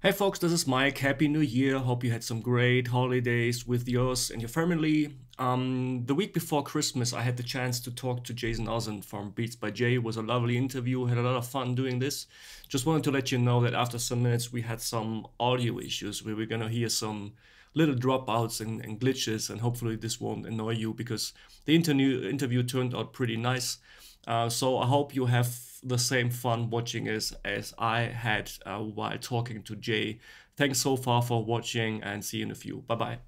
Hey folks, this is Mike. Happy New Year. Hope you had some great holidays with yours and your family. The week before Christmas, I had the chance to talk to Jason Özant from Beats by Jay. It was a lovely interview. Had a lot of fun doing this. Just wanted to let you know that after some minutes, we had some audio issues where we're gonna hear some little dropouts and glitches, and hopefully this won't annoy you because the interview turned out pretty nice. So I hope you have the same fun watching as I had while talking to Jay. Thanks so far for watching and see you in a few. Bye-bye.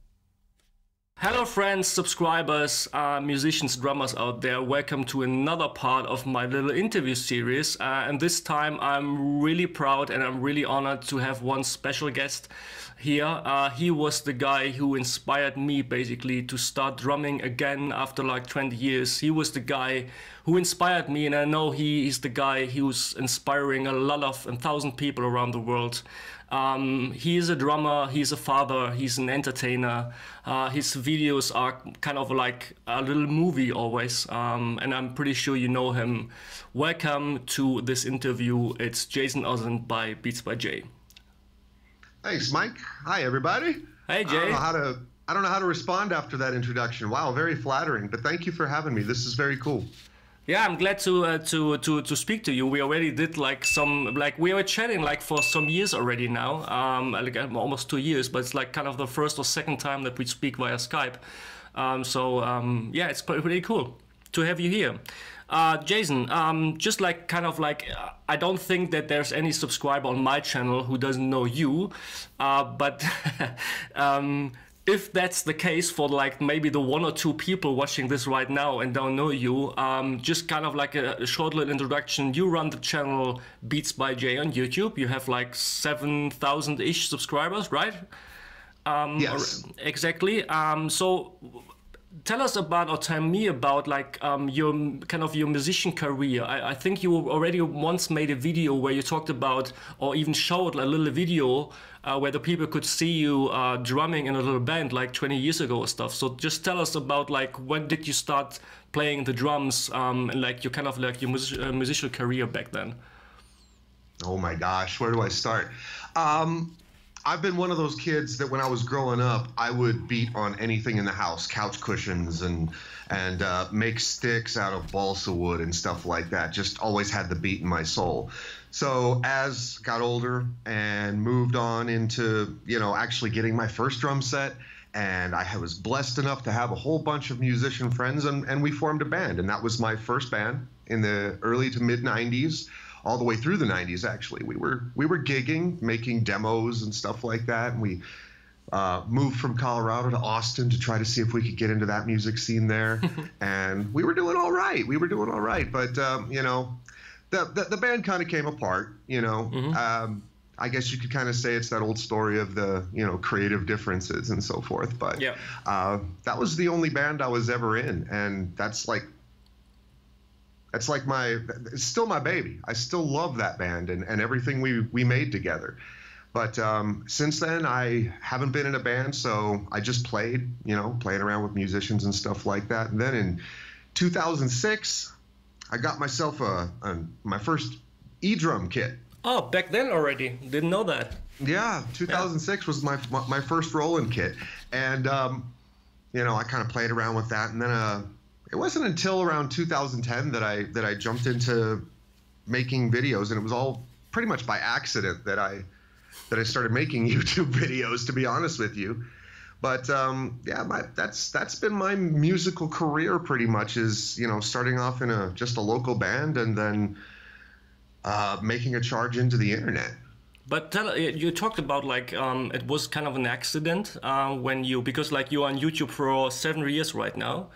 Hello friends, subscribers, musicians, drummers out there. Welcome to another part of my little interview series. And this time I'm really proud and I'm really honored to have one special guest here. He was the guy who inspired me basically to start drumming again after like 20 years. He was the guy who inspired me, and I know he is the guy who's inspiring a lot of 1,000 people around the world. He is a drummer, he's a father, he's an entertainer. His videos are kind of like a little movie always, and I'm pretty sure you know him. Welcome to this interview. It's Jason Özant by Beats by Jay. Thanks, Mike. Hi, everybody. Hey, Jay. I don't know how to respond after that introduction. Wow, very flattering. But thank you for having me. This is very cool. Yeah, I'm glad to speak to you. We already did we were chatting like for some years already now, like almost 2 years, but it's like kind of the first or second time that we speak via Skype. Yeah, it's pretty cool to have you here. Jason, just like I don't think that there's any subscriber on my channel who doesn't know you, but if that's the case for like maybe the 1 or 2 people watching this right now and don't know you, just kind of like a short little introduction. You run the channel Beats by Jay on YouTube. You have like 7,000-ish subscribers, right? Yes. Exactly. So tell us about, or tell me about like your musician career. I think you already once made a video where you talked about, or even showed a little video where the people could see you drumming in a little band like 20 years ago or stuff. So just tell us about like when did you start playing the drums and like your kind of like your musical career back then. Oh my gosh, where do I start? I've been one of those kids that when I was growing up, I would beat on anything in the house, couch cushions and make sticks out of balsa wood and stuff like that. Just always had the beat in my soul. So as got older and moved on into, actually getting my first drum set, and I was blessed enough to have a whole bunch of musician friends, and we formed a band. And that was my first band in the early to mid 90s. All the way through the 90s, actually. We were gigging, making demos and stuff like that. And we moved from Colorado to Austin to try to see if we could get into that music scene there. And we were doing all right. But, the band kind of came apart, I guess you could kind of say it's that old story of the, creative differences and so forth. But yeah. That was the only band I was ever in. And it's still my baby. I still love that band and everything we made together. But since then, I haven't been in a band, so I just played, playing around with musicians and stuff like that. And then in 2006, I got myself my first e-drum kit. Oh, back then already? Didn't know that. Yeah, 2006 was my first Roland kit. And, I kind of played around with that. And then it wasn't until around 2010 that I jumped into making videos, and it was all pretty much by accident that I started making YouTube videos, to be honest with you. But that's been my musical career pretty much, is starting off in just a local band and then making a charge into the internet. But you talked about like it was kind of an accident because like you're on YouTube for 7 years right now.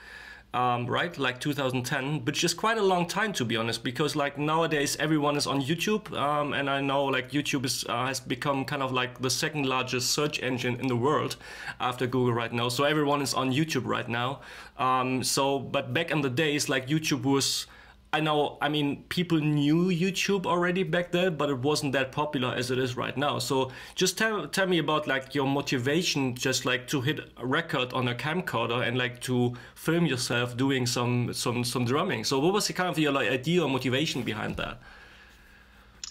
Right, like 2010, which is quite a long time, to be honest, because like nowadays everyone is on YouTube, and I know like YouTube has become kind of like the second largest search engine in the world after Google right now. So everyone is on YouTube right now. But back in the days, like YouTube was, people knew YouTube already back then, but it wasn't that popular as it is right now. So just tell me about like your motivation, just like to hit a record on a camcorder and like to film yourself doing some drumming. So what was the kind of your like idea or motivation behind that?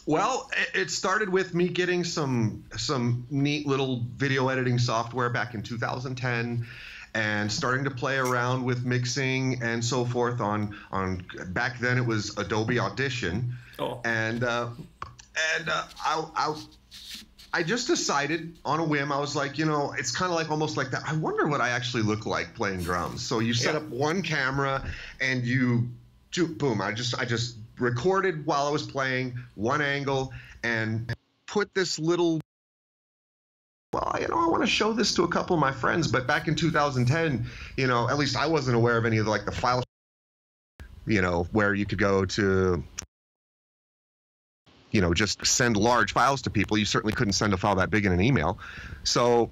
Well, it started with me getting some neat little video editing software back in 2010, and starting to play around with mixing and so forth on back then it was Adobe Audition. Oh. And I just decided on a whim, I was like, you know, it's kind of like almost like that. I wonder what I actually look like playing drums. So you set up one camera and boom, I just recorded while I was playing one angle and put this little, well, you know, I want to show this to a couple of my friends. But back in 2010, you know, at least I wasn't aware of any of the files, you know, where you could go to, you know, just send large files to people. You certainly couldn't send a file that big in an email. So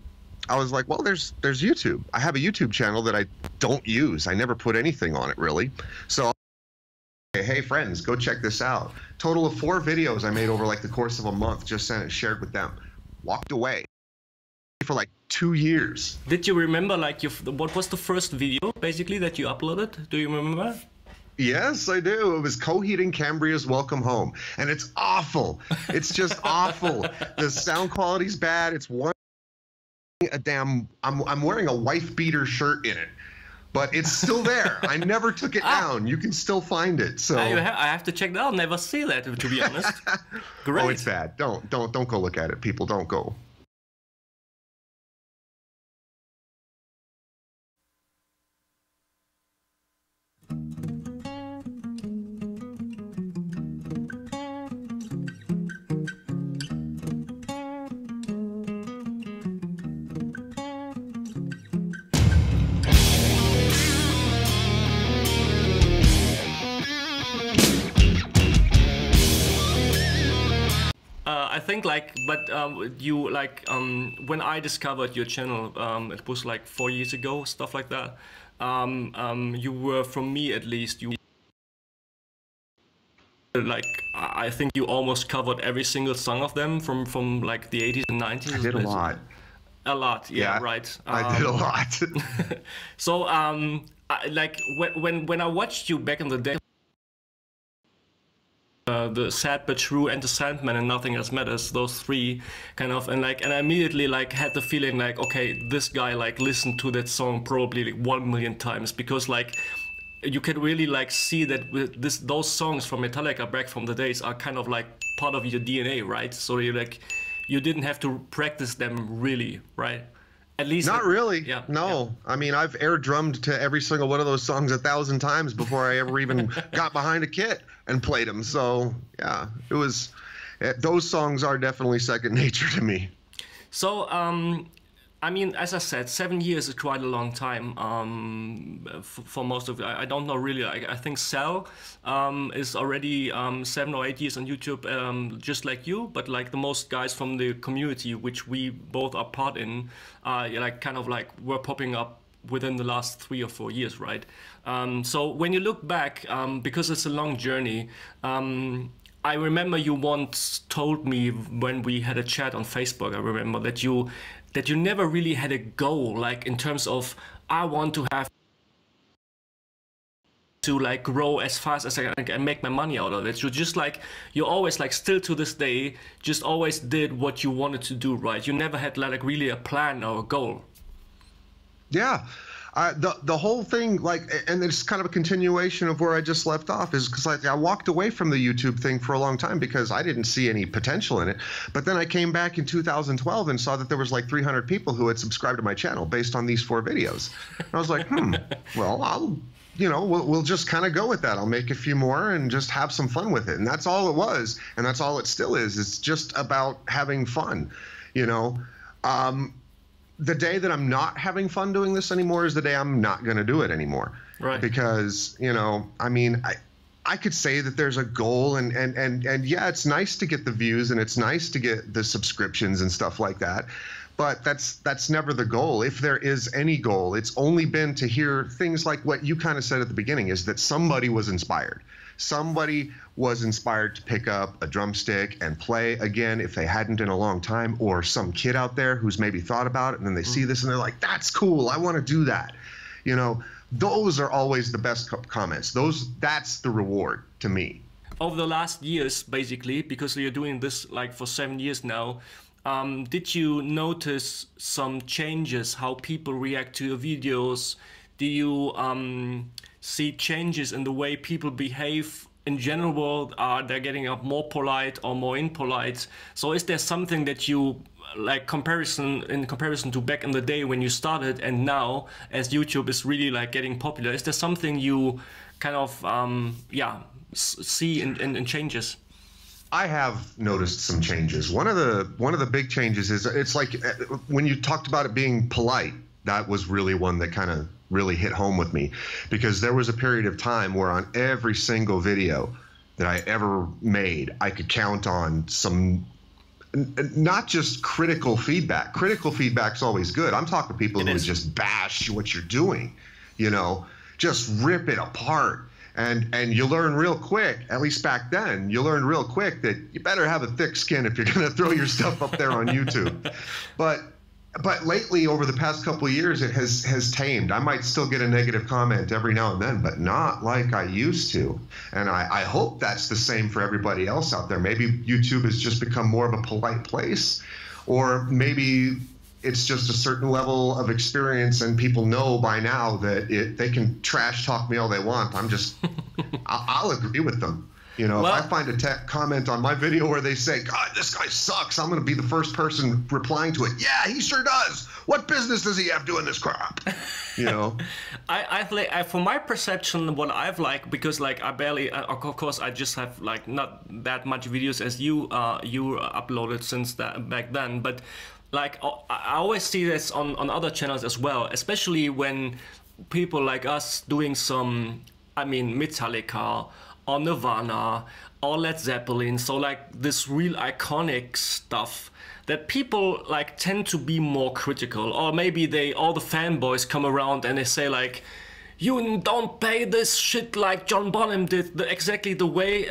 I was like, well, there's YouTube. I have a YouTube channel that I don't use. I never put anything on it really. So hey friends, go check this out. Total of 4 videos I made over like the course of a month, just sent it, shared with them, walked away for like 2 years. Did you remember like what was the first video basically that you uploaded? Do you remember? Yes, I do. It was Coheed and Cambria's Welcome Home, and it's awful. It's just awful. The sound quality's bad. It's I'm wearing a wife beater shirt in it. But it's still there. I never took it down. You can still find it. So I have to check that out. Never see that, to be honest. Great. Oh, it's bad. Don't go look at it. People, don't go. I think you when I discovered your channel, it was like 4 years ago, stuff like that. You were, from me at least, I think you almost covered every single song of them from like the 80s and 90s. I did a lot. A lot, yeah, right. I did a lot. So when I watched you back in the day, the Sad But True and the Sandman and Nothing Else Matters, those 3 kind of, and I immediately like had the feeling like, okay, this guy like listened to that song probably like 1 million times, because like you can really like see that with those songs from Metallica back from the days are kind of like part of your DNA, right? So you didn't have to practice them really, right? At least not really. Yeah. No. Yeah. I mean, I've air drummed to every single one of those songs 1,000 times before I ever even got behind a kit and played them. So yeah, those songs are definitely second nature to me. So I mean, as I said, 7 years is quite a long time for most of it. I don't know really. I think Sal is already 7 or 8 years on YouTube, just like you. But like the most guys from the community, which we both are part in, like kind of like were popping up within the last 3 or 4 years, right? So when you look back, because it's a long journey, I remember you once told me when we had a chat on Facebook, I remember that you never really had a goal, like in terms of, I want to have to like grow as fast as I can and make my money out of it. You just like, you always like still to this day, just always did what you wanted to do, right? You never had like really a plan or a goal. Yeah. The whole thing, like, and it's kind of a continuation of where I just left off, is because like I walked away from the YouTube thing for a long time because I didn't see any potential in it. But then I came back in 2012 and saw that there was like 300 people who had subscribed to my channel based on these 4 videos. And I was like, well, we'll just kind of go with that. I'll make a few more and just have some fun with it. And that's all it was. And that's all it still is. It's just about having fun, you know. The day that I'm not having fun doing this anymore is the day I'm not going to do it anymore. Right. Because, you know, I mean, I could say that there's a goal and yeah, it's nice to get the views and it's nice to get the subscriptions and stuff like that. But that's never the goal. If there is any goal, it's only been to hear things like what you kind of said at the beginning, is that somebody was inspired. Somebody was inspired to pick up a drumstick and play again if they hadn't in a long time, or some kid out there who's maybe thought about it and then they see this and they're like, that's cool, I want to do that. You know, those are always the best comments. That's the reward to me. over the last years, basically, because you're doing this like for 7 years now, did you notice some changes, how people react to your videos? Do you see changes in the way people behave in general? Are they getting up more polite or more impolite? So is there something that you like in comparison to back in the day when you started and now as YouTube is really like getting popular, is there something you kind of see in changes? I have noticed some changes. One of the big changes is it's like when you talked about it being polite, that was really one that kind of really hit home with me, because there was a period of time where on every single video that I ever made, I could count on some, not just critical feedback. Critical feedback's always good. I'm talking to people who would just bash what you're doing, you know, just rip it apart. And you learn real quick, at least back then, you learned real quick that you better have a thick skin if you're going to throw your stuff up there on YouTube. But lately, over the past couple of years, it has tamed. I might still get a negative comment every now and then, but not like I used to. And I hope that's the same for everybody else out there. Maybe YouTube has just become more of a polite place, or maybe it's just a certain level of experience and people know by now that they can trash talk me all they want. I'll agree with them. You know, well, if I find a comment on my video where they say, God, this guy sucks, I'm going to be the first person replying to it. Yeah, he sure does. What business does he have doing this crap? You know? For my perception, what I've liked, because like I barely, of course, I just have like not that much videos as you uploaded since back then, but like I always see this on other channels as well, especially when people like us doing some, I mean, Metallica or Nirvana or Led Zeppelin, so like this real iconic stuff that people like tend to be more critical, or maybe all the fanboys come around and they say like, you don't play this shit like John Bonham did exactly the way.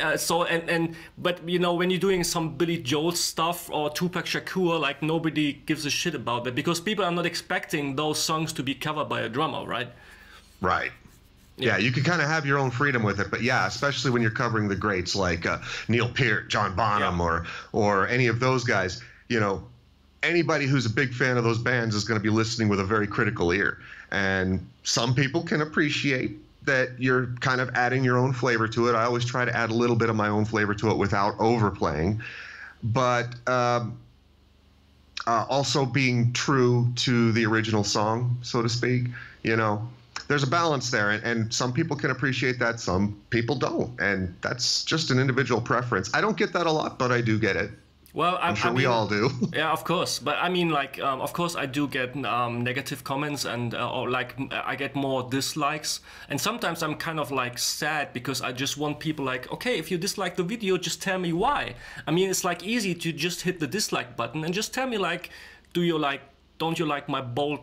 But you know, when you're doing some Billy Joel stuff or Tupac Shakur, like nobody gives a shit about that because people are not expecting those songs to be covered by a drummer, right? Right. Yeah, you can kind of have your own freedom with it, but yeah, especially when you're covering the greats like Neil Peart, John Bonham, or any of those guys. You know, anybody who's a big fan of those bands is going to be listening with a very critical ear. And some people can appreciate that you're kind of adding your own flavor to it. I always try to add a little bit of my own flavor to it without overplaying, but also being true to the original song, so to speak. You know, there's a balance there, and some people can appreciate that, some people don't, and that's just an individual preference. I don't get that a lot, but I do get it. Well, I'm sure we all do. Yeah, of course. But I mean, like, of course, I do get negative comments, and or like I get more dislikes. And sometimes I'm kind of like sad because I just want people like, okay, if you dislike the video, just tell me why. I mean, it's like easy to just hit the dislike button and just tell me like, don't you like my bald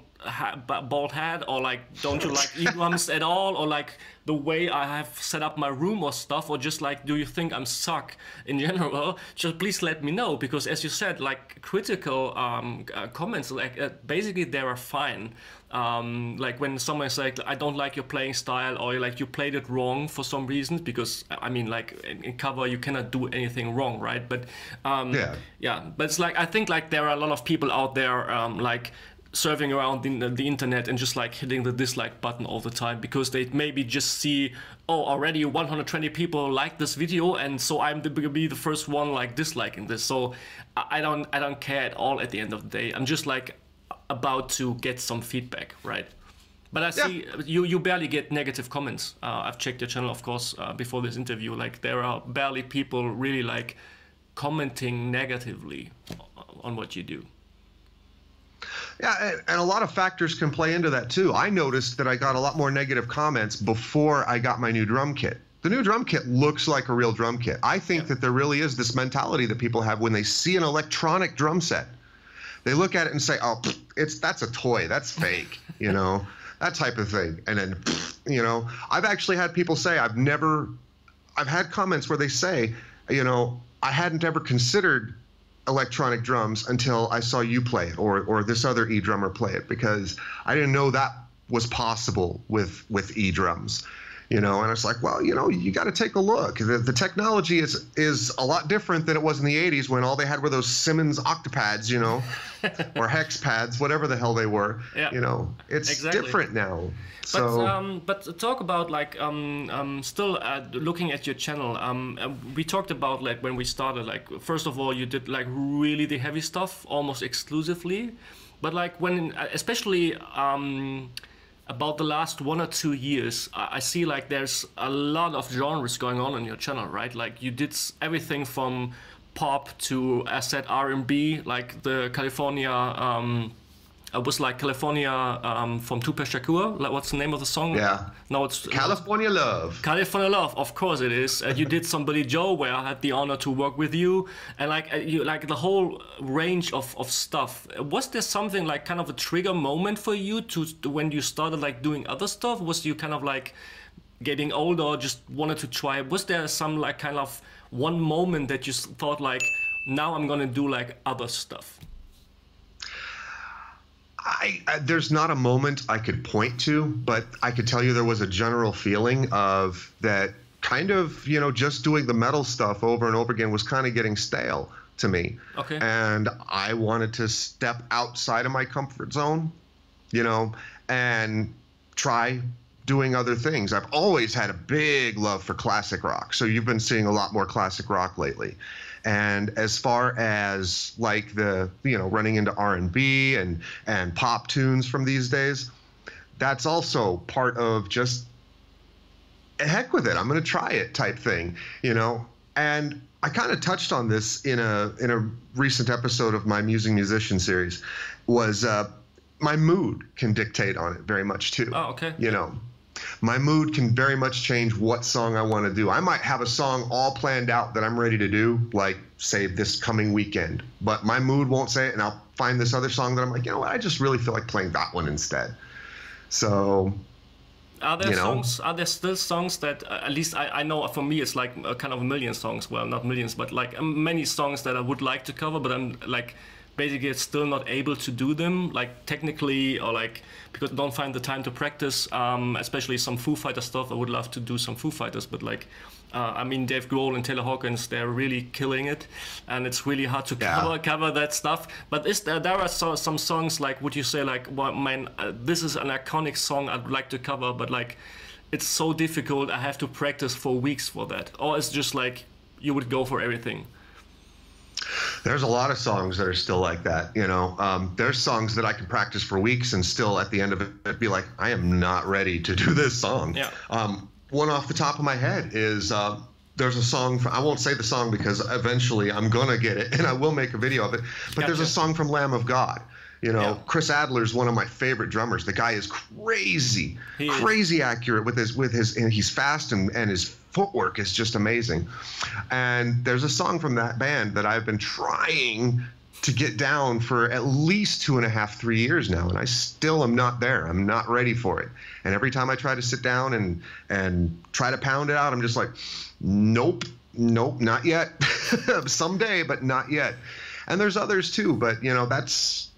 head, or like don't you like drums at all, or like the way I have set up my room or stuff, or just like do you think I'm suck in general? Just please let me know, because as you said, like critical comments, like basically they are fine. Like when someone is like, I don't like your playing style, or like you played it wrong for some reasons, because I mean, like in cover you cannot do anything wrong, right? But yeah, but it's like I think like there are a lot of people out there like surfing around the internet and just like hitting the dislike button all the time because they maybe just see, oh, already 120 people like this video, and so I'm gonna be the first one like disliking this. So I don't care at all at the end of the day. I'm just like about to get some feedback, right? But I see you barely get negative comments. I've checked your channel, of course, before this interview. Like there are barely people really like commenting negatively on what you do. Yeah, and a lot of factors can play into that too. I noticed that I got a lot more negative comments before I got my new drum kit. The new drum kit looks like a real drum kit. I think that there really is this mentality that people have when they see an electronic drum set. They look at it and say, oh, that's a toy, that's fake, you know, that type of thing. And then, you know, I've actually had people say, I've had comments where they say, you know, I hadn't ever considered electronic drums until I saw you play it, or this other E-drummer play it, because I didn't know that was possible with E-drums. And it's like, well, you got to take a look. The technology is a lot different than it was in the 80s when all they had were those Simmons octapads, or hex pads, whatever the hell they were. Yeah. It's exactly. different now. But talk about like still looking at your channel. We talked about like when we started. Like first of all, you did like really the heavy stuff almost exclusively, but like when especially about the last 1 or 2 years, I see like there's a lot of genres going on your channel, right? Like you did everything from pop to, as said, R&B, like the California. It was like California from Tupac Shakur. Like, what's the name of the song? Yeah. No, it's California Love. California Love, of course it is. You did Somebody Joe, where I had the honor to work with you, and like you like the whole range of stuff. Was there something like kind of a trigger moment for you to when you started like doing other stuff? Was you kind of like getting older, or just wanted to try? Was there some like kind of one moment that you thought like, now I'm gonna do like other stuff? There's not a moment I could point to, but I could tell you there was a general feeling of that kind of, just doing the metal stuff over and over again was kind of getting stale to me. Okay. And I wanted to step outside of my comfort zone, and try doing other things. I've always had a big love for classic rock. So you've been seeing a lot more classic rock lately. And as far as like the, running into R&B and pop tunes from these days, that's also part of just heck with it. I'm going to try it type thing, And I kind of touched on this in a recent episode of my Musing Musician series. Was my mood can dictate on it very much too. Oh, okay. My mood can very much change what song I want to do. I might have a song all planned out that I'm ready to do, like, say, this coming weekend. But my mood won't say it, and I'll find this other song that I'm like, what, I just really feel like playing that one instead. So, are there still songs that, at least I know for me, it's like kind of a million songs. Well, not millions, but like many songs that I would like to cover, but I'm like, basically it's still not able to do them, like technically, or like because I don't find the time to practice, especially some Foo Fighters stuff. I would love to do some Foo Fighters, but like Dave Grohl and Taylor Hawkins, they're really killing it, and it's really hard to cover that stuff. But there are some songs, like, would you say like, well, man, this is an iconic song I'd like to cover, but like it's so difficult, I have to practice for weeks for that? Or it's just like you would go for everything? There's a lot of songs that are still like that, There's songs that I can practice for weeks and still at the end of it be like, I am not ready to do this song. Yeah. One off the top of my head is there's a song I won't say the song because eventually I'm gonna get it and I will make a video of it. But Gotcha. There's a song from Lamb of God. Chris Adler's one of my favorite drummers. The guy is crazy accurate with his and he's fast and his footwork is just amazing. And there's a song from that band that I've been trying to get down for at least 2.5, 3 years now, and I still am not there. I'm not ready for it. And every time I try to sit down and try to pound it out, I'm just like, nope, not yet. Someday, but not yet. And there's others too, but that's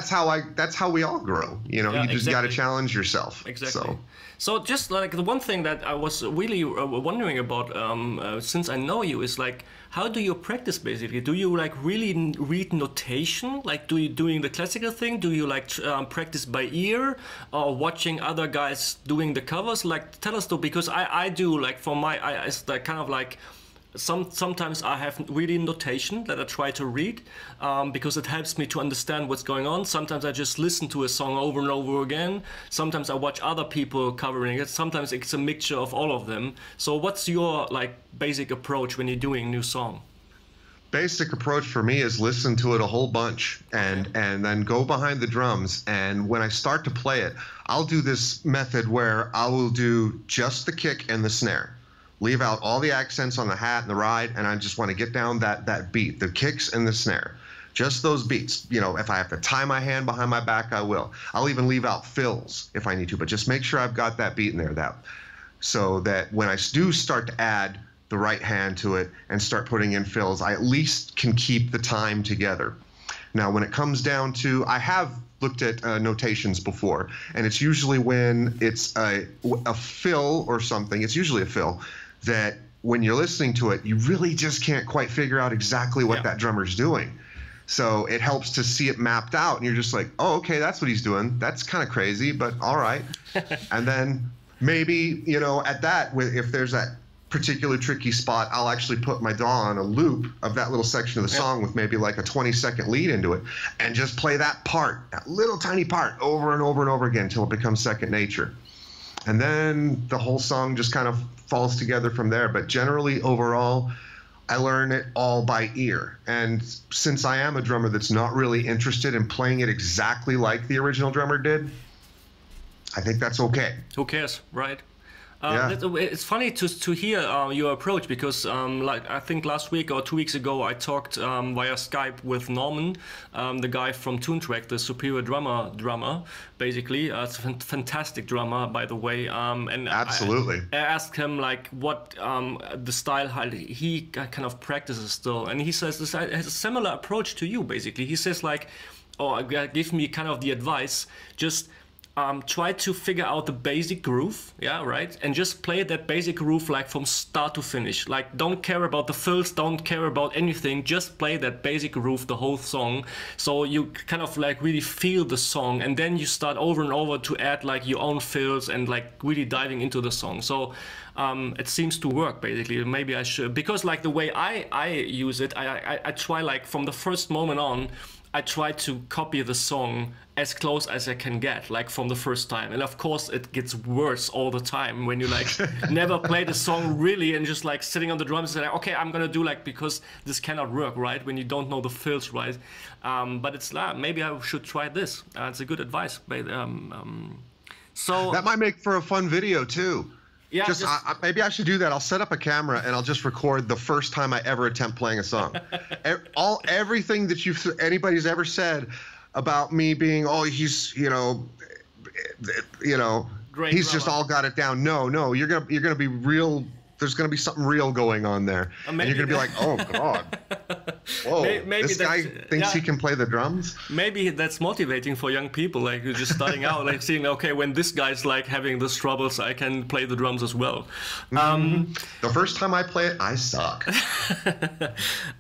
how we all grow. You just got to challenge yourself. Exactly. So just like the one thing that I was really wondering about, since I know you, is like, how do you practice basically? Do you like really read notation? Like, doing the classical thing? Do you like practice by ear or watching other guys doing the covers? Like, tell us though, because I do, like, for it's like kind of like, sometimes I have really notation that I try to read because it helps me to understand what's going on. Sometimes I just listen to a song over and over again. Sometimes I watch other people covering it. Sometimes it's a mixture of all of them. So what's your like basic approach when you're doing a new song? Basic approach for me is listen to it a whole bunch and then go behind the drums. And when I start to play it, I'll do this method where I will do just the kick and the snare. Leave out all the accents on the hat and the ride, and I just want to get down that beat, the kicks and the snare. Just those beats. If I have to tie my hand behind my back, I will. I'll even leave out fills if I need to, but just make sure I've got that beat in there, so that when I do start to add the right hand to it and start putting in fills, I at least can keep the time together. Now, when it comes down to, I have looked at notations before, and it's usually when it's a fill or something, it's usually a fill, that when you're listening to it, you really just can't quite figure out exactly what that drummer's doing. So it helps to see it mapped out, and you're just like, oh, okay, that's what he's doing. That's kind of crazy, but all right. And then maybe, you know, at that, if there's that particular tricky spot, I'll actually put my DAW on a loop of that little section of the song with maybe like a 20-second lead into it, and just play that part, that little tiny part, over and over and over again until it becomes second nature. And then the whole song just kind of falls together from there. But generally, overall, I learn it all by ear. And since I am a drummer that's not really interested in playing it exactly like the original drummer did, I think that's okay. Who cares, right? It's funny to hear your approach, because like I think last week or 2 weeks ago I talked via Skype with Norman, the guy from Toontrack, the Superior drummer basically. It's a fantastic drummer, by the way. And absolutely. I asked him like what the style how he kind of practices still, and he says this has a similar approach to you basically. He says like, give me kind of the advice, just try to figure out the basic groove, right? And just play that basic groove like from start to finish. Like, don't care about the fills, don't care about anything, just play that basic groove the whole song. So you kind of like really feel the song, and then you start over and over to add like your own fills and like really diving into the song. So it seems to work basically. Maybe I should, because like the way I use it, I try like from the first moment on, I try to copy the song as close as I can get, like from the first time. And of course it gets worse all the time when you like never play the song really and just like sitting on the drums and like, okay, I'm gonna do like, because this cannot work, right? When you don't know the fills, right? But it's maybe I should try this. It's a good advice. So that might make for a fun video too. Yeah, maybe I should do that. I'll set up a camera and I'll just record the first time I ever attempt playing a song. Everything that anybody's ever said about me being, oh, he's, you know, great he's drummer. Just all got it down. No, you're gonna be real. There's gonna be something real going on there, and you're gonna be like, oh God, whoa, maybe this guy thinks he can play the drums. Maybe that's motivating for young people, like you're just starting out, like seeing, okay, when this guy's like having this troubles, I can play the drums as well. The first time I play it, I suck.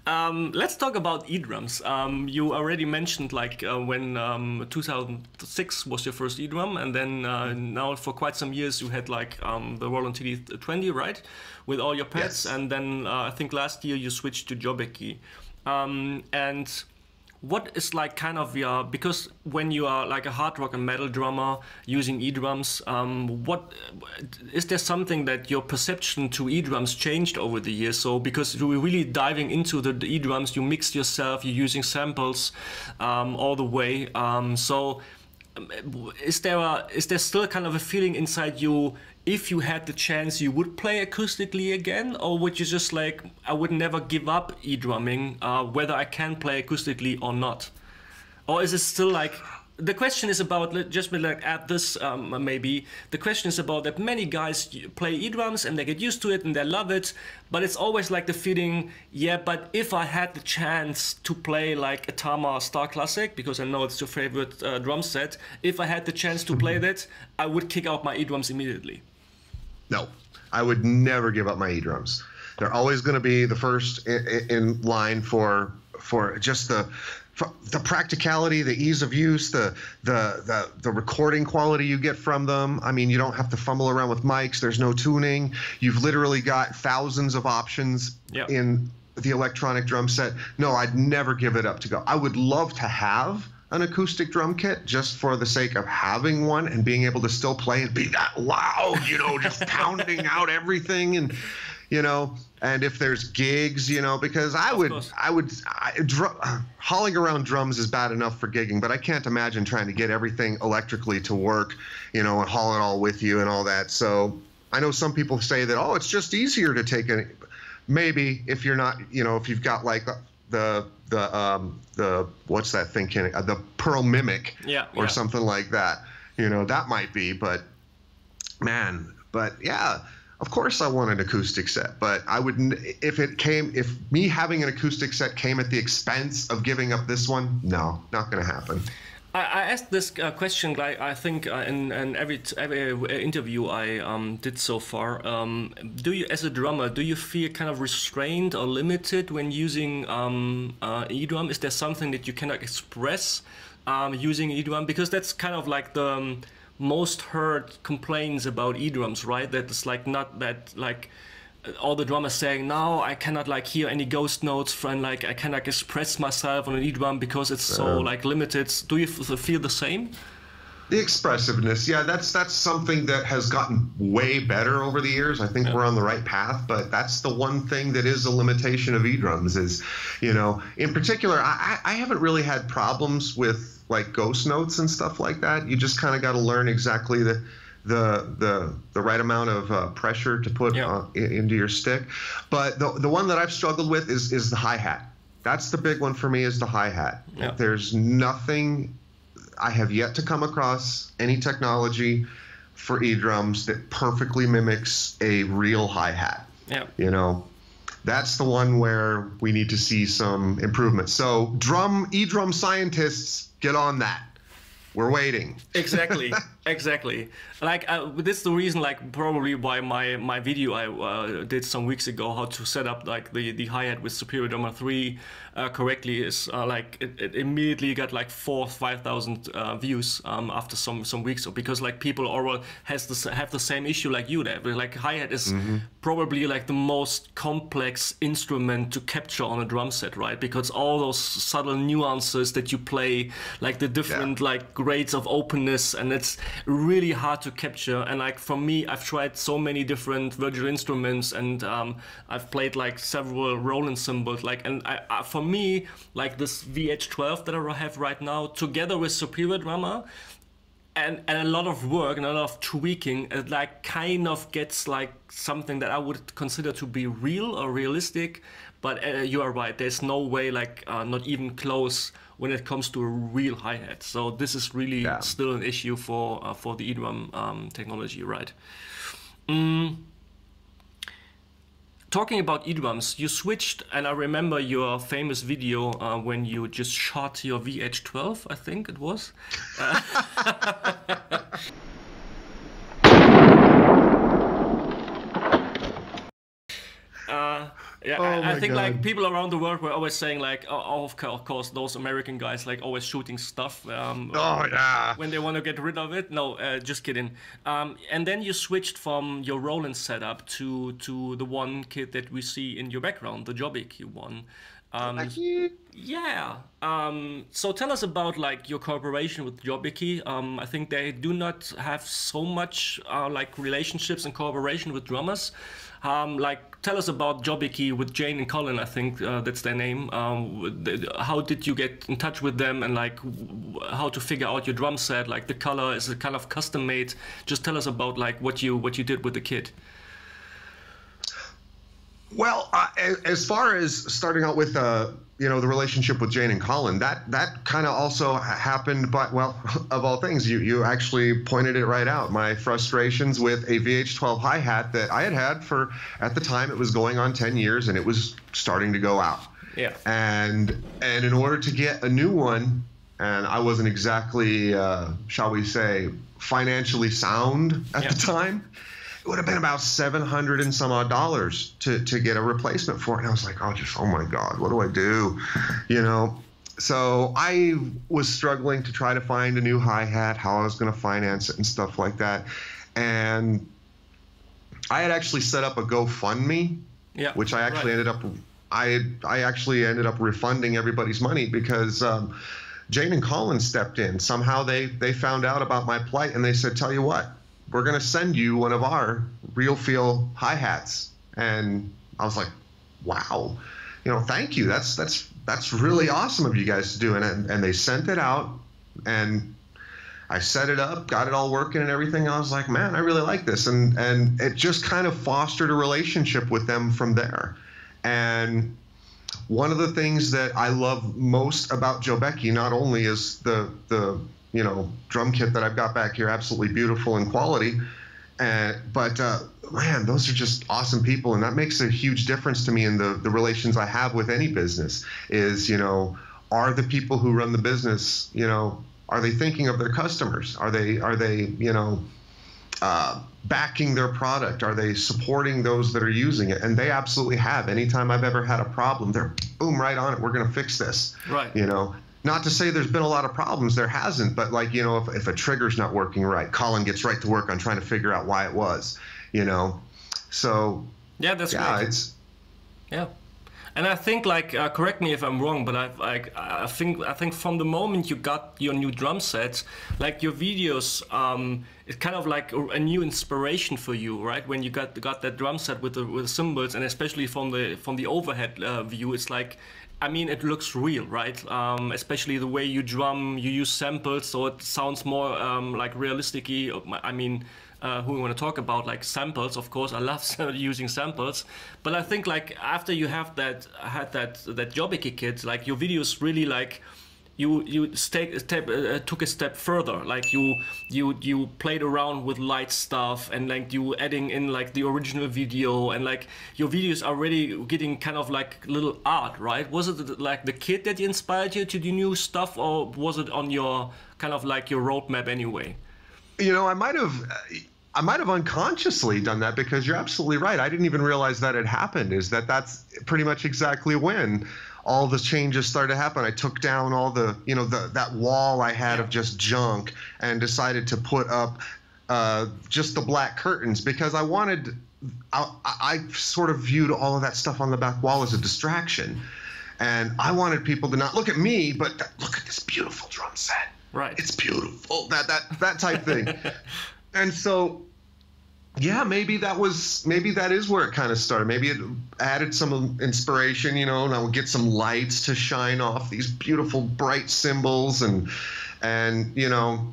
Let's talk about e-drums. You already mentioned like when 2006 was your first e-drum, and then now for quite some years you had like the Roland TD20, right? With all your pads, and then I think last year you switched to JoBeky. And what is like kind of your, because when you are like a hard rock and metal drummer using e-drums, what is there something that your perception to e-drums changed over the years? So because you were really diving into the e-drums, you mix yourself, you're using samples all the way. So is there still kind of a feeling inside you, if you had the chance, you would play acoustically again? Or would you just like, I would never give up e-drumming, whether I can play acoustically or not? Or is it still like, the question is about, just like add this maybe, the question is about that many guys play e-drums and they get used to it and they love it, but it's always like the feeling, yeah, but if I had the chance to play like a Tama Star Classic, because I know it's your favorite drum set, if I had the chance to play that, I would kick out my e-drums immediately. No, I would never give up my e-drums. They're always going to be the first in line for just the practicality, the ease of use, the recording quality you get from them. I mean, you don't have to fumble around with mics. There's no tuning. You've literally got thousands of options in the electronic drum set. No, I'd never give it up to go. I would love to have an acoustic drum kit just for the sake of having one and being able to still play and be that loud, you know, just pounding out everything, and you know, and if there's gigs, you know, because hauling around drums is bad enough for gigging, but I can't imagine trying to get everything electrically to work, you know, and haul it all with you and all that. So I know some people say that, oh, it's just easier to take it. Maybe if you're not, you know, if you've got like the what's that thing? The Pearl Mimic, or something like that. You know, that might be. But man, yeah, of course I want an acoustic set, but I wouldn't, if me having an acoustic set came at the expense of giving up this one, no, not going to happen. I asked this question, like I think in every interview I did so far. Do you, as a drummer, do you feel kind of restrained or limited when using eDrum? Is there something that you cannot express using eDrum? Because that's kind of like the most heard complaints about eDrums, right? That it's like not that like all the drummers saying, no, I cannot like hear any ghost notes from, like I cannot express myself on an eDrum because it's so like limited. Do you feel the same? The expressiveness, yeah, that's something that has gotten way better over the years. I think we're on the right path, but that's the one thing that is a limitation of eDrums is, you know, in particular, I haven't really had problems with like ghost notes and stuff like that. You just kind of got to learn exactly the right amount of pressure to put into your stick. But the one that I've struggled with is the hi-hat. That's the big one for me, is the hi-hat. Yeah. There's nothing, I have yet to come across any technology for eDrums that perfectly mimics a real hi-hat. Yeah. You know, that's the one where we need to see some improvement. So eDrum scientists, get on that. We're waiting. Exactly, exactly. Like this is the reason, like probably why my video I did some weeks ago, how to set up like the hi-hat with Superior Drummer 3 correctly, is like it immediately got like 4,000-5,000 views after some weeks. So because like people already have the same issue like you there. Like hi-hat is probably like the most complex instrument to capture on a drum set, right? Because all those subtle nuances that you play, like the different like grades of openness, and it's really hard to capture. And like for me, I've tried so many different virtual instruments, and I've played like several Roland cymbals, like, and for me, like this VH12 that I have right now, together with Superior Drummer, and a lot of work and a lot of tweaking, it like kind of gets like something that I would consider to be real or realistic. But you are right, there's no way, like not even close when it comes to a real hi-hat. So this is really still an issue for the eDrum technology, right? Talking about eDrums, you switched, and I remember your famous video when you just shot your VH12, I think it was. Yeah, I think like people around the world were always saying like, oh, of course, those American guys like always shooting stuff when they want to get rid of it. No, just kidding. And then you switched from your Roland setup to the one kit that we see in your background, the Jobeky one. Yeah. So tell us about like your cooperation with JoBecky. I think they do not have so much like relationships and cooperation with drummers. Like tell us about JoBecky with Jane and Colin. I think that's their name. How did you get in touch with them, and like how to figure out your drum set? Like the color, is it kind of custom made? Just tell us about like what you did with the kit. Well, as far as starting out with you know, the relationship with Jane and Colin, that kind of also happened, but well, of all things, you actually pointed it right out. My frustrations with a VH12 hi-hat that I had for, at the time, it was going on 10 years and it was starting to go out. Yeah. And in order to get a new one, and I wasn't exactly, shall we say, financially sound at the time, it would have been about $700 and some odd to get a replacement for it. And I was like, oh my God, what do I do? You know, so I was struggling to try to find a new hi-hat, how I was going to finance it and stuff like that. And I had actually set up a GoFundMe, which I actually ended up, I actually ended up refunding everybody's money because Jane and Colin stepped in. Somehow they found out about my plight and they said, tell you what, we're going to send you one of our real feel hi-hats. And I was like, wow, you know, thank you. That's really awesome of you guys to do. And they sent it out and I set it up, got it all working and everything. I was like, man, I really like this. And it just kind of fostered a relationship with them from there. And one of the things that I love most about JoBecky, not only is the you know, drum kit that I've got back here absolutely beautiful in quality, But man, those are just awesome people, and that makes a huge difference to me in the relations I have with any business. Is, you know, are the people who run the business, you know, are they thinking of their customers? Are they you know, backing their product? Are they supporting those that are using it? And they absolutely have. Anytime I've ever had a problem, they're boom, right on it. We're going to fix this. Right. You know. Not to say there's been a lot of problems, there hasn't, but like, you know, if a trigger's not working right, Colin gets right to work on trying to figure out why it was, you know. So yeah, that's great. It's And I think, like, correct me if I'm wrong, but I think from the moment you got your new drum sets, like your videos, it's kind of like a new inspiration for you, right? When you got that drum set with the cymbals, and especially from the overhead view, it's like, I mean, it looks real, right? Especially the way you drum, you use samples, so it sounds more like realistic-y. I mean, who we want to talk about, like samples, of course. I love using samples, but I think like after you had that JoBeky kit, like your videos really like you took a step further. Like you played around with light stuff, and like you adding in like the original video, and like your videos are already getting kind of like little art, right? Was it like the kid that inspired you to do new stuff, or was it on your kind of like your roadmap anyway? You know, I might have unconsciously done that, because you're absolutely right. I didn't even realize that had happened. That's pretty much exactly when all the changes started to happen. I took down all the, you know, that wall I had of just junk, and decided to put up just the black curtains, because I sort of viewed all of that stuff on the back wall as a distraction. And I wanted people to not look at me, but look at this beautiful drum set. Right. It's beautiful. That type thing. And so, yeah, maybe that is where it kind of started. Maybe it added some inspiration, you know, and I would get some lights to shine off these beautiful bright cymbals, and you know,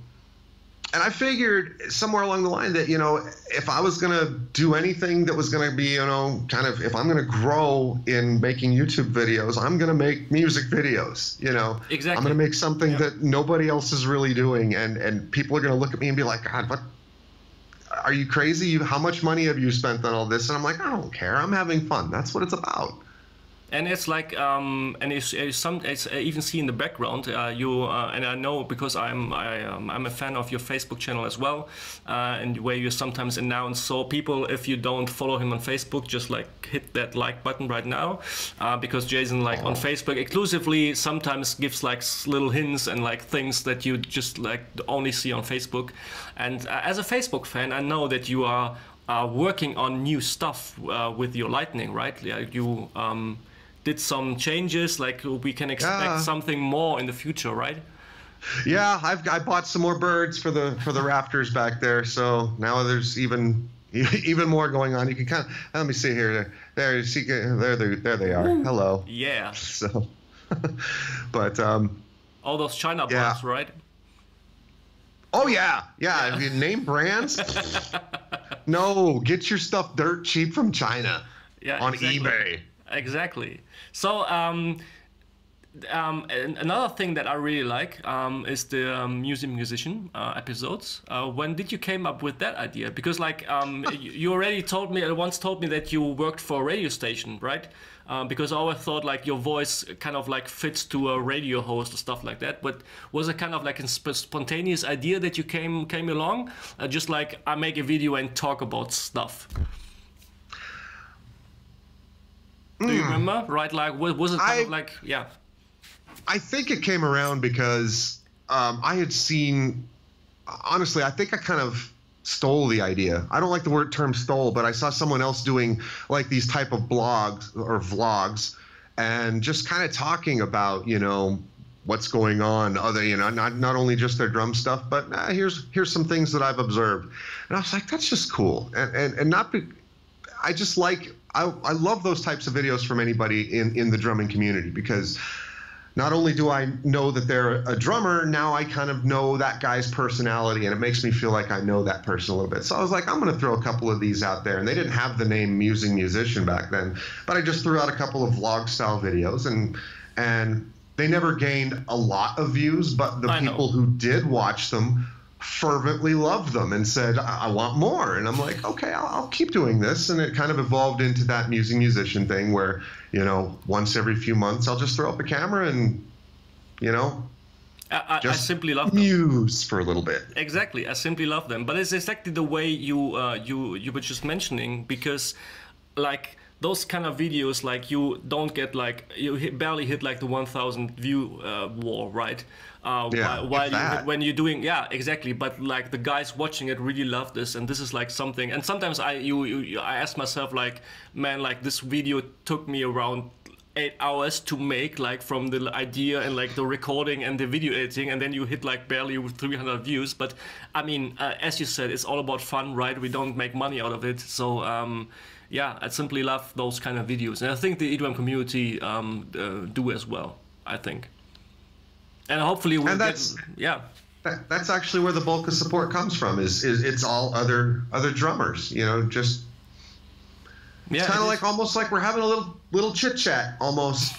and I figured somewhere along the line that, you know, if I was going to do anything that was going to be, you know, kind of, if I'm going to grow in making YouTube videos, I'm going to make music videos, you know. Exactly. I'm going to make something that nobody else is really doing, and people are going to look at me and be like, God, what? Are you crazy? How much money have you spent on all this? And I'm like, I don't care. I'm having fun. That's what it's about. And it's like, and it's even see in the background, and I know because I'm a fan of your Facebook channel as well, and where you sometimes announce. So people, if you don't follow him on Facebook, just like hit that like button right now, because Jason like on Facebook exclusively sometimes gives like little hints and like things that you just like only see on Facebook. And as a Facebook fan, I know that you are working on new stuff with your Lightning, right? Yeah, you did some changes, like we can expect something more in the future, right? Yeah, I bought some more birds for the rafters back there, so now there's even more going on. You can kind of, let me see here. There they are. Ooh. Hello. Yeah. So, but all those China bots, right? Oh yeah. If you name brands, no, get your stuff dirt cheap from China. Yeah, on exactly. eBay. Exactly. So another thing that I really like is the musician episodes. When did you came up with that idea? Because like you already once told me that you worked for a radio station, right? Because I always thought like your voice kind of like fits to a radio host or stuff like that. But was it kind of like a spontaneous idea that you came along? Just like I make a video and talk about stuff. Do you remember? Right, like was it kind of like, yeah? I think it came around because I had seen, honestly, I think I kind of stole the idea. I don't like the term stole, but I saw someone else doing like these type of blogs or vlogs, and just kind of talking about, you know, what's going on, other, you know, not only just their drum stuff, but here's some things that I've observed, and I was like, that's just cool, and not be, I just like. I love those types of videos from anybody in the drumming community, because not only do I know that they're a drummer, now I kind of know that guy's personality, and it makes me feel like I know that person a little bit. So I was like, I'm going to throw a couple of these out there. And they didn't have the name Musing Musician back then, but I just threw out a couple of vlog-style videos, and they never gained a lot of views, but the people who did watch them fervently loved them and said, I want more. And I'm like, okay, I'll keep doing this. And it kind of evolved into that musician thing where, you know, once every few months, I'll just throw up a camera and, you know, I simply love them. Muse for a little bit. Exactly, I simply love them. But it's exactly the way you were just mentioning, because like those kind of videos, like you don't get like barely hit like the 1,000 view wall, right? When you're doing, yeah, exactly. But like the guys watching it really love this, and this is like something. And sometimes I ask myself like, man, like this video took me around 8 hours to make, like from the idea and like the recording and the video editing, and then you hit like barely 300 views. But I mean, as you said, it's all about fun, right? We don't make money out of it, so yeah, I simply love those kind of videos, and I think the EDM community do as well, I think. And hopefully we'll that's actually where the bulk of support comes from. Is it's all other drummers, you know, just. Yeah, it's kind of like almost like we're having a little chit chat almost.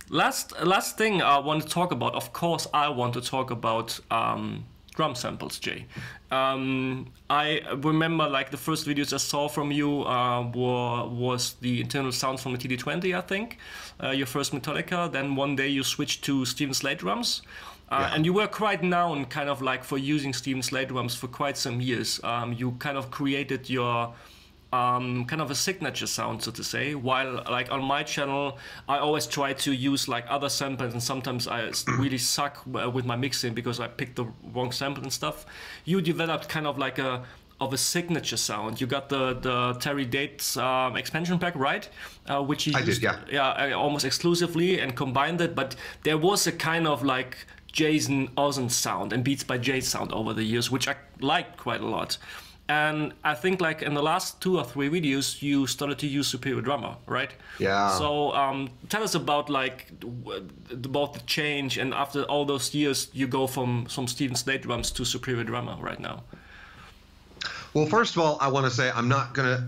Last thing I want to talk about. Of course, I want to talk about drum samples, Jay. I remember like the first videos I saw from you was the internal sounds from the TD20, I think. Your first Metallica. Then one day you switched to Steven Slate drums. And you were quite known kind of like for using Steven Slate drums for quite some years. You kind of created your kind of a signature sound, so to say, while like on my channel I always try to use like other samples, and sometimes I really suck with my mixing because I picked the wrong sample and stuff. You developed kind of like a signature sound. You got the Terry Dates expansion pack, right? Which you used, yeah, almost exclusively, and combined it. But there was a kind of like Jason Özant sound and Beats by Jay sound over the years, which I liked quite a lot. And I think like in the last 2 or 3 videos, you started to use Superior Drummer, right? Yeah. So tell us about like about the change, and after all those years, you go from some Steven Slate drums to Superior Drummer right now. Well, first of all, I want to say I'm not going to,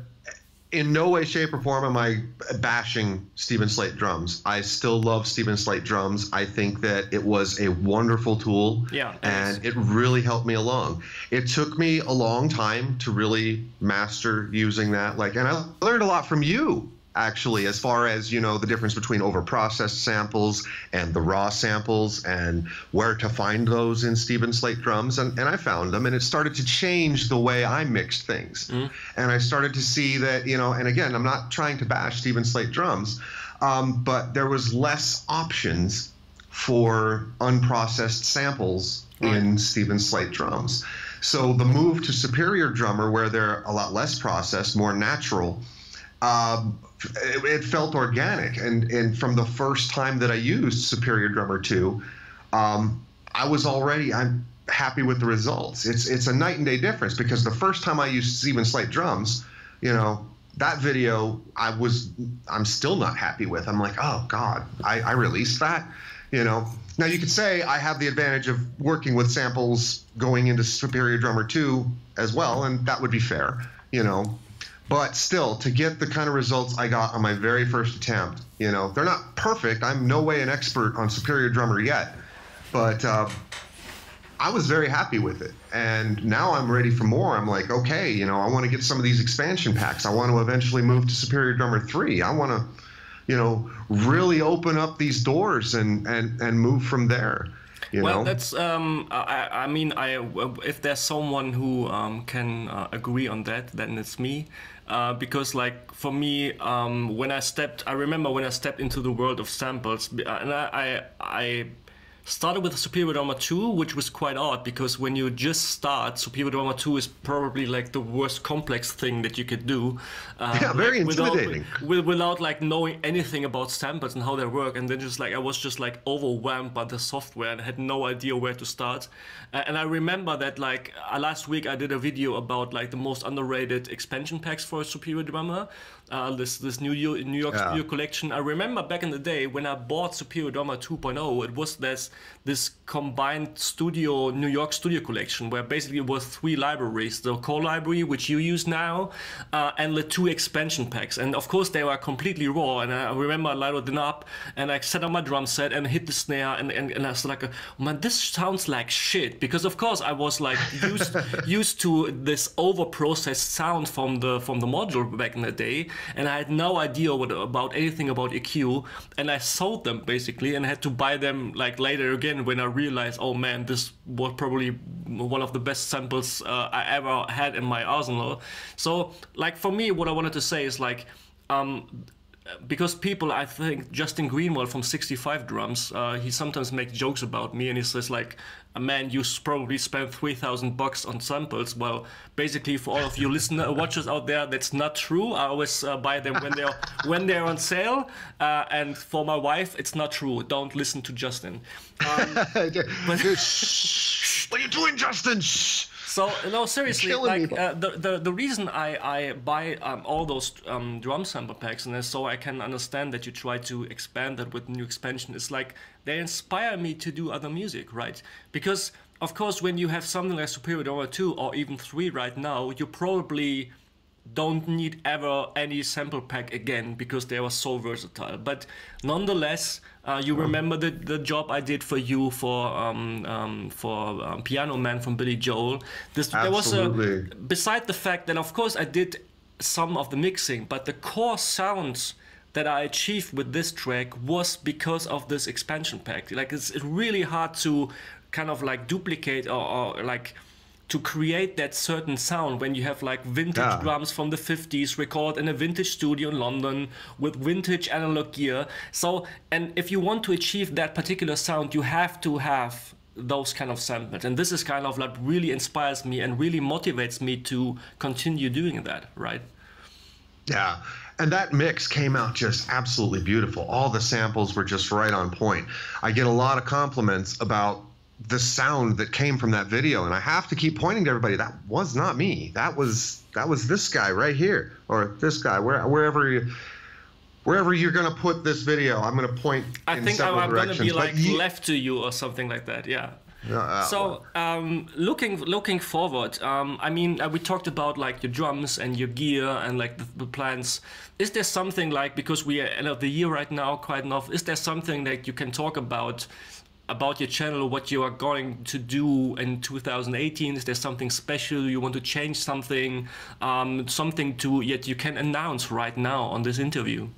in no way, shape, or form am I bashing Steven Slate drums. I still love Steven Slate drums. I think that it was a wonderful tool, and it really helped me along. It took me a long time to really master using that. And I learned a lot from you, actually, as far as, you know, the difference between overprocessed samples and the raw samples and where to find those in Steven Slate drums. And I found them, and it started to change the way I mixed things. And I started to see that, you know, and again, I'm not trying to bash Steven Slate drums, but there was less options for unprocessed samples in Steven Slate drums. So the move to Superior Drummer, where they're a lot less processed, more natural, it felt organic, and from the first time that I used Superior Drummer 2, I'm happy with the results. It's a night and day difference, because the first time I used Steven Slate drums, you know, that video I'm still not happy with. I'm like, oh God, I released that, you know. Now you could say I have the advantage of working with samples going into Superior Drummer 2 as well, and that would be fair, you know. But still, to get the kind of results I got on my very first attempt, you know, they're not perfect. I'm no way an expert on Superior Drummer yet, but I was very happy with it. And now I'm ready for more. I'm like, okay, you know, I want to get some of these expansion packs. I want to eventually move to Superior Drummer 3. I want to, you know, really open up these doors and move from there. You know? That's I mean, if there's someone who can agree on that, then it's me, because like for me, I remember when I stepped into the world of samples, and I started with Superior Drummer 2, which was quite odd, because when you just start, Superior Drummer 2 is probably like the worst complex thing that you could do. Yeah, very intimidating. Without like knowing anything about samples and how they work, and then just like I was just like overwhelmed by the software and had no idea where to start. And I remember that like last week I did a video about like the most underrated expansion packs for Superior Drummer. this New York Studio Collection. I remember back in the day when I bought Superior Drummer 2.0, it was this combined New York Studio Collection, where basically it was 3 libraries: the core library, which you use now, and the 2 expansion packs. And of course they were completely raw. And I remember I loaded them up and I set up my drum set and hit the snare, and I was like, man, this sounds like shit, because of course I was like used to this over-processed sound from the module back in the day, and I had no idea about anything about EQ, and I sold them basically, and had to buy them like later again when I realized, oh man, this was probably one of the best samples I ever had in my arsenal. So like for me, what I wanted to say is like, because people, I think Justin Greenwald from 65 Drums, he sometimes makes jokes about me, and he says like, man, you probably spent $3,000 on samples. Well, basically for all of you watchers out there, that's not true. I always buy them when they're on sale. And for my wife, it's not true. Don't listen to Justin. What are you doing, Justin? Shh. So no, seriously, like the reason I buy all those drum sample packs, and so I can understand that you try to expand that with new expansion, is like they inspire me to do other music, right? Because of course, when you have something like Superior Drummer 2 or even 3 right now, you probably don't need ever any sample pack again because they were so versatile. But nonetheless, you remember the job I did for you for Piano Man from Billy Joel. There was beside the fact that of course I did some of the mixing, but the core sounds that I achieved with this track was because of this expansion pack. Like it's really hard to kind of like duplicate or like to create that certain sound when you have like vintage drums from the 50s recorded in a vintage studio in London with vintage analog gear. So, and if you want to achieve that particular sound, you have to have those kind of samples. And this is kind of like really inspires me and really motivates me to continue doing that, right? Yeah. And that mix came out just absolutely beautiful. All the samples were just right on point. I get a lot of compliments about the sound that came from that video, and I have to keep pointing to everybody, that was not me. That was this guy right here, or this guy, wherever you're gonna put this video. I'm gonna point in several directions. I think I'm gonna be like left to you or something like that. Yeah. So looking forward, I mean, we talked about like your drums and your gear and like the plans. Is there something like, because we are end of the year right now, quite enough, is there something that you can talk about your channel, what you are going to do in 2018? Is there something special you want to change, something yet you can announce right now on this interview?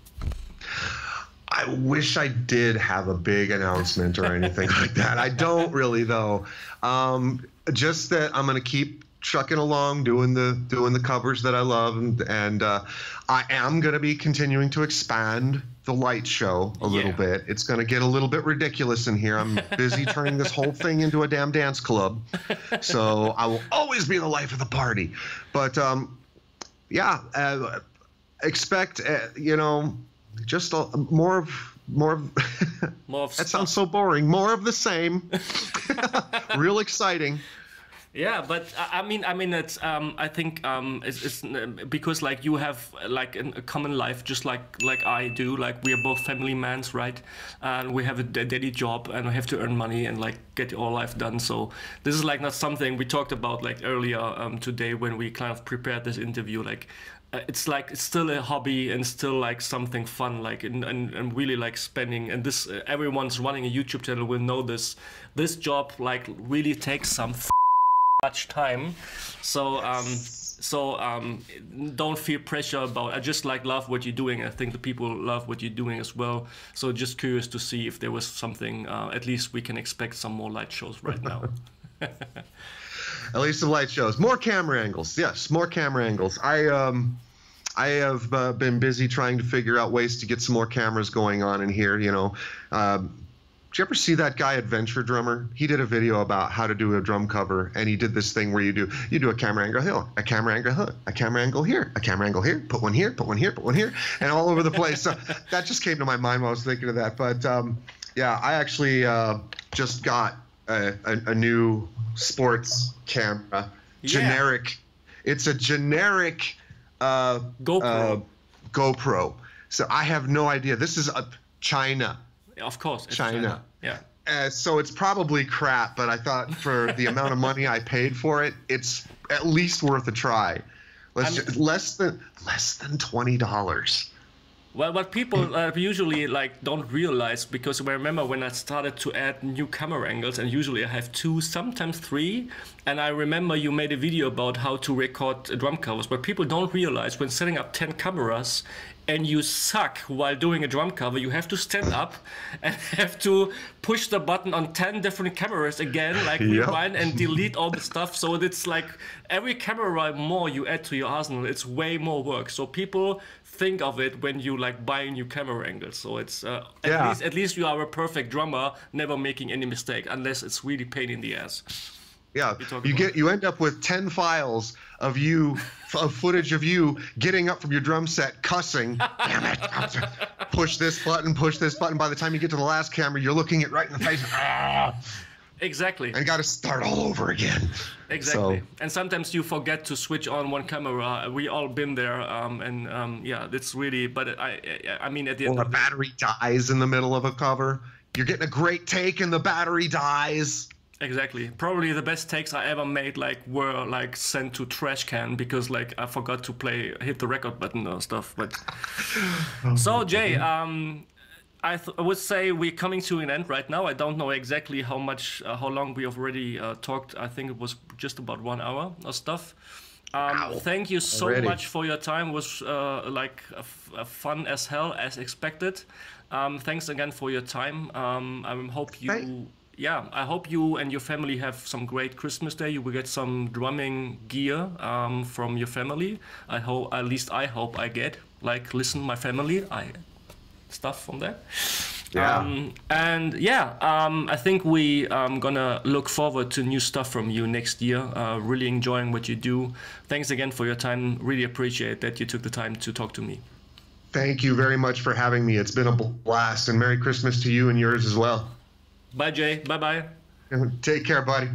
I wish I did have a big announcement or anything like that. I don't really though. Just that I'm gonna keep trucking along, doing the covers that I love, and I am gonna be continuing to expand the light show a little bit. It's going to get a little bit ridiculous in here. I'm busy turning this whole thing into a damn dance club. So I will always be the life of the party. But expect just more of that sounds so boring. More of the same. Real exciting. Yeah, but I mean, it's I think it's because like you have like a common life, just like I do. Like we are both family mans, right? And we have a daily job, and we have to earn money and like get our life done. So this is like not something we talked about like earlier today when we kind of prepared this interview. Like it's still a hobby and still like something fun, like and really like spending. And this everyone's running a YouTube channel will know this. This job like really takes some much time, so don't feel pressure about. I just like love what you're doing. I think the people love what you're doing as well. So just curious to see if there was something. At least we can expect some more light shows right now. At least some light shows, more camera angles. Yes, more camera angles. I have been busy trying to figure out ways to get some more cameras going on in here. Did you ever see that guy, Adventure Drummer? He did a video about how to do a drum cover, and he did this thing where you do a camera angle here, a camera angle here, a camera angle here, a camera angle here, put one here, put one here, put one here, and all over the place. So that just came to my mind while I was thinking of that. But yeah, I actually just got a new sports camera, generic. It's a generic GoPro. GoPro. So I have no idea. This is China. Of course, it's China. Yeah. So it's probably crap, but I thought for the amount of money I paid for it, it's at least worth a try. Less than $20. Well, what people usually like don't realize, because I remember when I started to add new camera angles, and usually I have 2, sometimes 3, and I remember you made a video about how to record drum covers, but people don't realize when setting up 10 cameras and you suck while doing a drum cover, you have to stand up and have to push the button on 10 different cameras again, like rewind and delete all the stuff. So it's like every camera more you add to your arsenal, it's way more work. So people think of it when you like buy a new camera angle. So it's at least you are a perfect drummer, never making any mistake, unless it's really pain in the ass. Yeah, you end up with 10 files of footage of you getting up from your drum set, cussing. Damn it! Push this button, push this button. By the time you get to the last camera, you're looking it right in the face. Exactly. And got to start all over again. Exactly. So. And sometimes you forget to switch on one camera. We all been there, yeah, it's really. But I mean, at the end, or a battery dies in the middle of a cover. You're getting a great take, and the battery dies. Exactly. Probably the best takes I ever made were sent to trash can because I forgot to hit the record button or stuff. But so Jay, I would say we're coming to an end right now. I don't know exactly how long we have already talked. I think it was just about 1 hour or stuff. Thank you so much for your time. It was fun as hell, as expected. Thanks again for your time. I hope you. Yeah, I hope you and your family have some great Christmas Day. You will get some drumming gear from your family. I hope, at least I hope I get. Listen, my family, stuff from that. Yeah. I think we gonna look forward to new stuff from you next year. Really enjoying what you do. Thanks again for your time. Really appreciate that you took the time to talk to me. Thank you very much for having me. It's been a blast, and Merry Christmas to you and yours as well. Bye, Jay. Bye-bye. Take care, buddy.